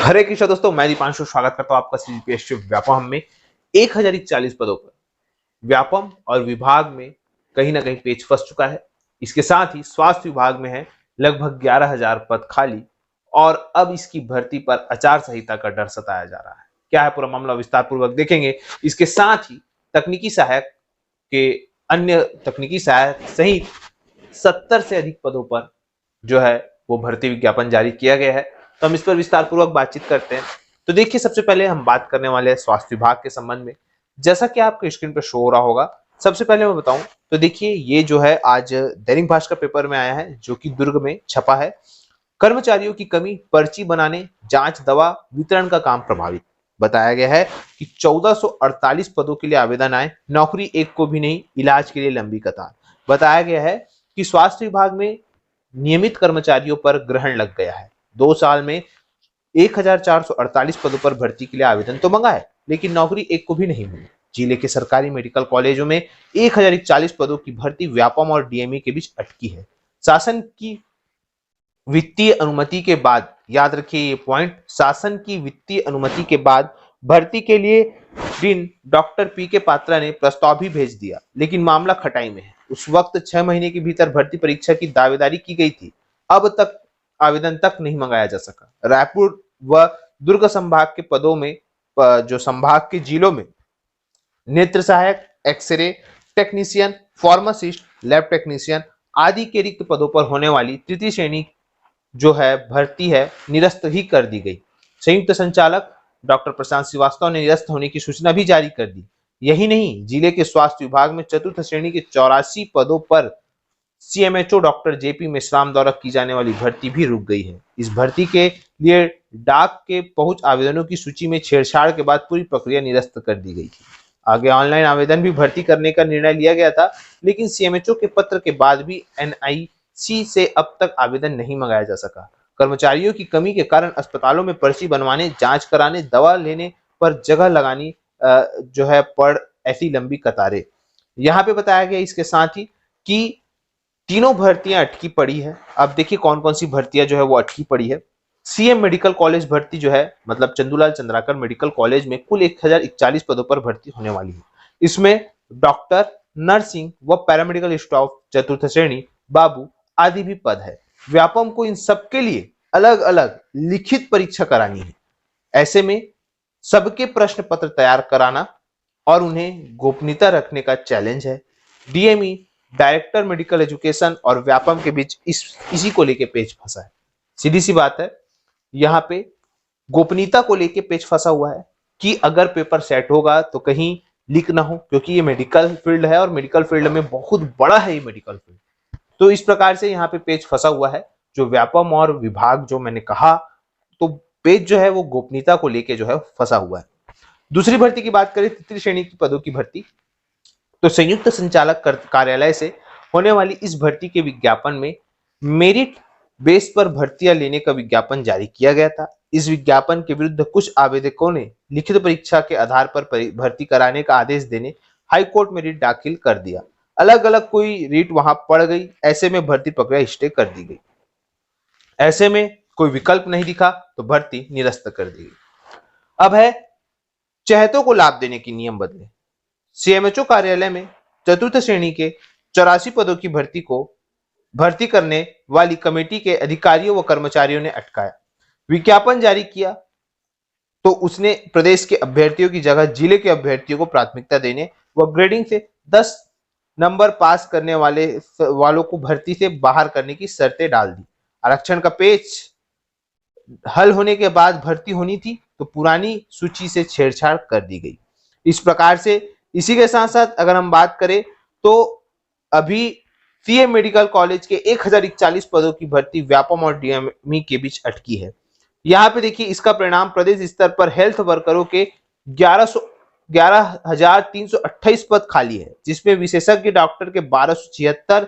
हरे कृष्ण दोस्तों, मैं दीपांशु स्वागत करता हूं आपका सीजीपीएससी व्यापम में 1040 पदों पर। व्यापम और विभाग में कहीं ना कहीं पेच फंस चुका है। इसके साथ ही स्वास्थ्य विभाग में है लगभग 11,000 पद खाली और अब इसकी भर्ती पर आचार संहिता का डर सताया जा रहा है। क्या है पूरा मामला, विस्तार पूर्वक देखेंगे। इसके साथ ही तकनीकी सहायक के अन्य तकनीकी सहायक सहित 70 से अधिक पदों पर जो है वो भर्ती विज्ञापन जारी किया गया है। तो हम इस पर विस्तार पूर्वक बातचीत करते हैं। तो देखिए, सबसे पहले हम बात करने वाले हैं स्वास्थ्य विभाग के संबंध में। जैसा कि आपके स्क्रीन पर शो हो रहा होगा, सबसे पहले मैं बताऊं तो देखिए, ये जो है आज दैनिक भास्कर पेपर में आया है, जो कि दुर्ग में छपा है। कर्मचारियों की कमी, पर्ची बनाने, जांच, दवा वितरण का काम प्रभावित। बताया गया है कि 1448 पदों के लिए आवेदन आए, नौकरी एक को भी नहीं, इलाज के लिए लंबी कतार। बताया गया है कि स्वास्थ्य विभाग में नियमित कर्मचारियों पर ग्रहण लग गया है। 2 साल में 1448 पदों पर भर्ती के लिए आवेदन तो मंगा है, लेकिन नौकरी एक को भी नहीं मिली। जिले के सरकारी मेडिकल कॉलेजों में 1040 पदों की भर्ती व्यापम और डीएमई के बीच अटकी है। शासन की वित्तीय अनुमति के बाद, याद रखिए ये पॉइंट, शासन की वित्तीय अनुमति के बाद भर्ती के लिए डीन डॉक्टर पी के पात्रा ने प्रस्ताव भी भेज दिया, लेकिन मामला खटाई में है। उस वक्त 6 महीने के भीतर भर्ती परीक्षा की दावेदारी की गई थी। अब तक आवेदन तक नहीं मंगाया जा सका। रायपुर व दुर्ग संभाग के पदों में, जो संभाग के जिलों में नेत्र सहायक, x ray technician, pharmacist, lab technician आदि के रिक्त पदों पर होने वाली तृतीय श्रेणी जो है भर्ती है निरस्त ही कर दी गई। संयुक्त संचालक डॉक्टर प्रशांत श्रीवास्तव ने निरस्त होने की सूचना भी जारी कर दी। यही नहीं, जिले के स्वास्थ्य विभाग में चतुर्थ श्रेणी के 84 पदों पर सीएमएचओ डॉक्टर जेपी मेश्राम द्वारा की जाने वाली भर्ती भी रुक गई है। इस भर्ती के लिए डाक के पहुंच आवेदनों की सूची में छेड़छाड़ के बाद पूरी प्रक्रिया निरस्त कर दी गई थी। आगे ऑनलाइन आवेदन भी भर्ती करने का निर्णय लिया गया था, लेकिन सीएमएचओ के पत्र के बाद भी एनआईसी से अब तक आवेदन नहीं मंगाया जा सका। कर्मचारियों की कमी के कारण अस्पतालों में पर्ची बनवाने, जांच कराने, दवा लेने पर जगह लगानी जो है पड़ ऐसी लंबी कतारें। यहाँ पे बताया गया इसके साथ ही कि तीनों भर्तियां अटकी पड़ी है। अब देखिए कौन कौन सी भर्तियां जो है वो अटकी पड़ी है। सीएम मेडिकल कॉलेज भर्ती जो है, मतलब चंदूलाल चंद्राकर मेडिकल कॉलेज में कुल 1041 पदों पर भर्ती होने वाली है। इसमें डॉक्टर, नर्सिंग व पैरामेडिकल स्टाफ, चतुर्थ श्रेणी, बाबू आदि भी पद है। व्यापम को इन सबके लिए अलग अलग लिखित परीक्षा करानी है। ऐसे में सबके प्रश्न पत्र तैयार कराना और उन्हें गोपनीयता रखने का चैलेंज है। डीएमई, डायरेक्टर मेडिकल एजुकेशन और व्यापम के बीच इसी को लेके पेच फंसा है। सीधी सी बात है, यहाँ पे गोपनीयता को लेके पेच फंसा हुआ है कि अगर पेपर सेट होगा तो कहीं लीक ना हो, क्योंकि ये मेडिकल फील्ड है और मेडिकल फील्ड में बहुत बड़ा है ये मेडिकल फील्ड। तो इस प्रकार से यहाँ पे पेच फंसा हुआ है। जो व्यापम और विभाग जो मैंने कहा, तो पेच जो है वो गोपनीयता को लेके जो है फंसा हुआ है। दूसरी भर्ती की बात करें, तृतीय श्रेणी की पदों की भर्ती, तो संयुक्त संचालक कार्यालय से होने वाली इस भर्ती के विज्ञापन में मेरिट बेस पर भर्तियां लेने का विज्ञापन जारी किया गया था। इस विज्ञापन के विरुद्ध कुछ आवेदकों ने लिखित परीक्षा के आधार पर भर्ती कराने का आदेश देने हाई कोर्ट में रिट दाखिल कर दिया। अलग अलग कोई रिट वहां पड़ गई, ऐसे में भर्ती प्रक्रिया स्टे कर दी गई। ऐसे में कोई विकल्प नहीं दिखा तो भर्ती निरस्त कर दी गई। अब है चहेतों को लाभ देने की नियम बदले। सीएमएचओ कार्यालय में चतुर्थ श्रेणी के 84 पदों की भर्ती करने वाली कमेटी के अधिकारियों व कर्मचारियों ने अटकाया। विज्ञापन जारी किया तो उसने प्रदेश के अभ्यर्थियों की जगह जिले के अभ्यर्थियों को प्राथमिकता देने व ग्रेडिंग से 10 नंबर पास करने वालों को भर्ती से बाहर करने की शर्तें डाल दी। आरक्षण का पेच हल होने के बाद भर्ती होनी थी तो पुरानी सूची से छेड़छाड़ कर दी गई। इस प्रकार से इसी के साथ साथ अगर हम बात करें तो अभी सीएम मेडिकल कॉलेज के 1041 पदों की भर्ती व्यापम और डीएमई के बीच अटकी है। यहाँ पे देखिए इसका परिणाम प्रदेश स्तर पर हेल्थ वर्करों के 11,328 पद खाली है, जिसमें विशेषज्ञ डॉक्टर के 1276,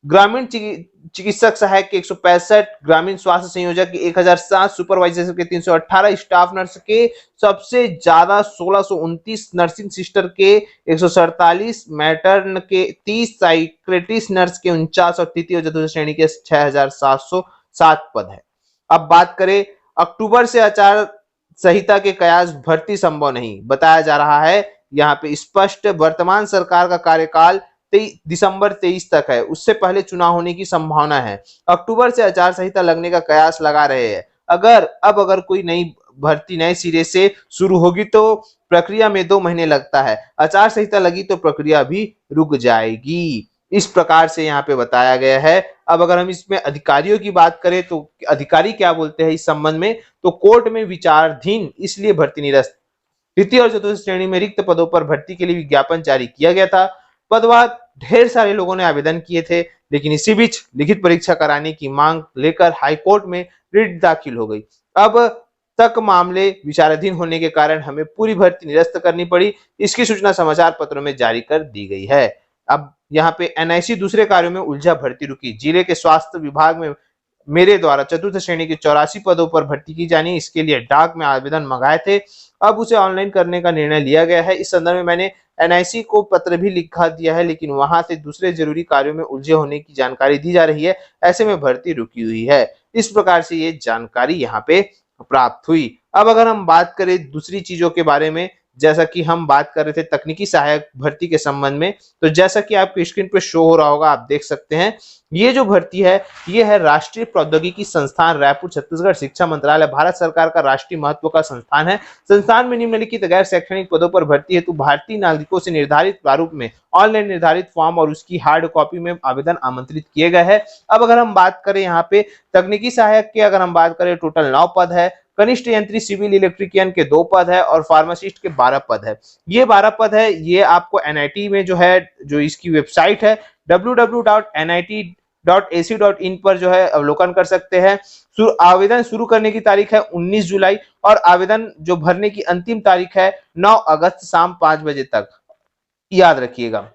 ग्रामीण चिकित्सक सहायक के 165, ग्रामीण स्वास्थ्य संयोजक के 1007, सुपरवाइजर के 318, स्टाफ नर्स के सबसे ज्यादा 1629, नर्सिंग सिस्टर के 147, मैटर्न के 30, साइक्रेटिस्ट नर्स के 49 और तृतीय और चतुर्थ श्रेणी के 6,707 पद है। अब बात करें अक्टूबर से आचार संहिता के कयास भर्ती संभव नहीं बताया जा रहा है। यहाँ पे स्पष्ट वर्तमान सरकार का कार्यकाल दिसंबर 23 तक है, उससे पहले चुनाव होने की संभावना है। अक्टूबर से आचार संहिता लगने का कयास लगा रहे हैं। अगर कोई नई भर्ती नए सिरे से शुरू होगी तो प्रक्रिया में 2 महीने लगता है, आचार संहिता लगी तो प्रक्रिया भी रुक जाएगी। इस प्रकार से यहाँ पे बताया गया है। अब अगर हम इसमें अधिकारियों की बात करें तो अधिकारी क्या बोलते हैं इस संबंध में, तो कोर्ट में विचाराधीन इसलिए भर्ती निरस्त। तृतीय और चतुर्थ श्रेणी में रिक्त पदों पर भर्ती के लिए विज्ञापन जारी किया गया था। पदवार ढेर सारे लोगों ने आवेदन किए थे, लेकिन इसी बीच लिखित परीक्षा कराने की मांग लेकर हाईकोर्ट में रिट दाखिल हो गई। अब तक मामले विचाराधीन होने के कारण हमें पूरी भर्ती निरस्त करनी पड़ी। इसकी सूचना समाचार पत्रों में जारी कर दी गई है। अब यहाँ पे एनआईसी दूसरे कार्यों में उलझा, भर्ती रुकी। जिले के स्वास्थ्य विभाग में मेरे द्वारा चतुर्थ श्रेणी के 84 पदों पर भर्ती की जानी, इसके लिए डाक में आवेदन मंगाए थे, अब उसे ऑनलाइन करने का निर्णय लिया गया है। इस संदर्भ में मैंने एनआईसी को पत्र भी लिखा दिया है, लेकिन वहां से दूसरे जरूरी कार्यों में उलझे होने की जानकारी दी जा रही है। ऐसे में भर्ती रुकी हुई है। इस प्रकार से ये जानकारी यहाँ पे प्राप्त हुई। अब अगर हम बात करें दूसरी चीजों के बारे में, जैसा कि हम बात कर रहे थे तकनीकी सहायक भर्ती के संबंध में, तो जैसा कि आपकी स्क्रीन पे शो हो रहा होगा, आप देख सकते हैं ये जो भर्ती है ये है राष्ट्रीय प्रौद्योगिकी संस्थान रायपुर छत्तीसगढ़ शिक्षा मंत्रालय भारत सरकार का राष्ट्रीय महत्व का संस्थान है। संस्थान में निम्नलिखित गैर शैक्षणिक पदों पर भर्ती हेतु भारतीय नागरिकों से निर्धारित प्रारूप में ऑनलाइन निर्धारित फॉर्म और उसकी हार्ड कॉपी में आवेदन आमंत्रित किए गए हैं। अब अगर हम बात करें यहाँ पे तकनीकी सहायक की, अगर हम बात करें टोटल 9 पद है, कनिष्ठ यंत्री सिविल इलेक्ट्रिशियन के 2 पद है और फार्मासिस्ट के 12 पद है। ये 12 पद है, ये आपको एनआईटी में जो है, जो इसकी वेबसाइट है www.nit.ac.in पर जो है अवलोकन कर सकते हैं। आवेदन शुरू करने की तारीख है 19 जुलाई और आवेदन जो भरने की अंतिम तारीख है 9 अगस्त शाम 5 बजे तक। याद रखिएगा,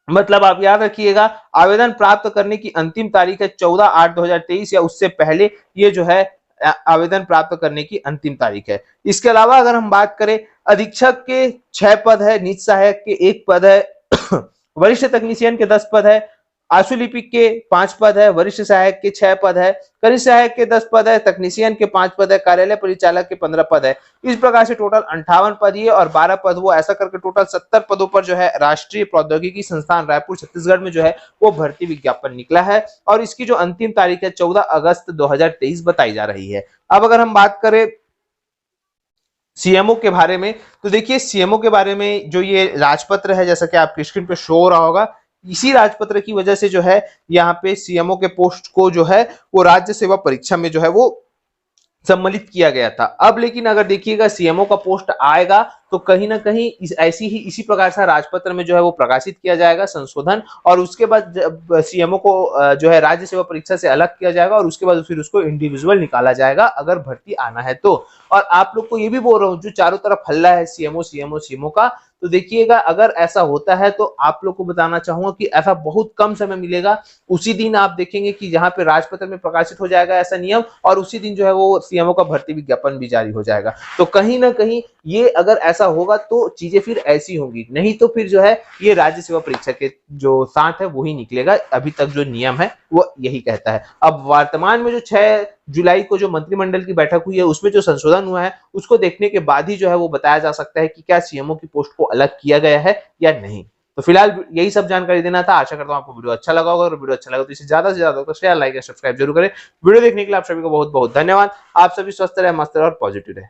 मतलब आप याद रखिएगा, आवेदन प्राप्त करने की अंतिम तारीख है 14/8/2023 या उससे पहले ये जो है आवेदन प्राप्त करने की अंतिम तारीख है। इसके अलावा अगर हम बात करें, अधीक्षक के 6 पद है, नीति सहायक के 1 पद है, वरिष्ठ तकनीशियन के 10 पद है, आशुलिपिक के 5 पद है, वरिष्ठ सहायक के 6 पद है, कनिष्ठ सहायक के 10 पद है, तकनीशियन के 5 पद है, कार्यालय परिचालक के 15 पद है। इस प्रकार से टोटल 58 पद ये और 12 पद वो, ऐसा करके टोटल 70 पदों पर जो है राष्ट्रीय प्रौद्योगिकी संस्थान रायपुर छत्तीसगढ़ में जो है वो भर्ती विज्ञापन निकला है और इसकी जो अंतिम तारीख है 14 अगस्त 2023 बताई जा रही है। अब अगर हम बात करें सीएमओ के बारे में, तो देखिए सीएमओ के बारे में जो ये राजपत्र है, जैसा कि आपकी स्क्रीन पे शो हो रहा होगा, इसी राजपत्र की वजह से जो है यहाँ पे सीएमओ के पोस्ट को जो है वो राज्य सेवा परीक्षा में जो है वो सम्मिलित किया गया था। अब लेकिन अगर देखिएगा सीएमओ का पोस्ट आएगा तो कहीं ना कहीं इसी प्रकार से राजपत्र में जो है वो प्रकाशित किया जाएगा संशोधन, और उसके बाद सीएमओ को जो है राज्य सेवा परीक्षा से अलग किया जाएगा और उसके बाद फिर उसको इंडिविजुअल निकाला जाएगा अगर भर्ती आना है तो। और आप लोग को ये भी बोल रहा हूँ, जो चारों तरफ हल्ला है सीएमओ सीएमओ सीएमओ का, तो देखिएगा अगर ऐसा होता है तो आप लोग को बताना चाहूंगा कि ऐसा बहुत कम समय मिलेगा। उसी दिन आप देखेंगे कि जहां पे राजपत्र में प्रकाशित हो जाएगा ऐसा नियम, और उसी दिन जो है वो सीएमओ का भर्ती विज्ञापन भी जारी हो जाएगा। तो कहीं ना कहीं ये अगर ऐसा होगा तो चीजें फिर ऐसी होंगी, नहीं तो फिर जो है ये राज्य सेवा परीक्षा के जो साथ है वही निकलेगा। अभी तक जो नियम है वो यही कहता है। अब वर्तमान में जो 6 जुलाई को जो मंत्रिमंडल की बैठक हुई है उसमें जो संशोधन हुआ है उसको देखने के बाद ही जो है वो बताया जा सकता है कि क्या सीएमओ की पोस्ट को अलग किया गया है या नहीं। तो फिलहाल यही सब जानकारी देना था। आशा करता हूं आपको वीडियो अच्छा लगा होगा, और वीडियो अच्छा लगा तो इसे ज्यादा से ज्यादा तो शेयर, लाइक और सब्सक्राइब जरूर करें। वीडियो देखने के लिए आप सभी को बहुत बहुत धन्यवाद। आप सभी स्वस्थ रहे, मस्त रहे और पॉजिटिव रहे।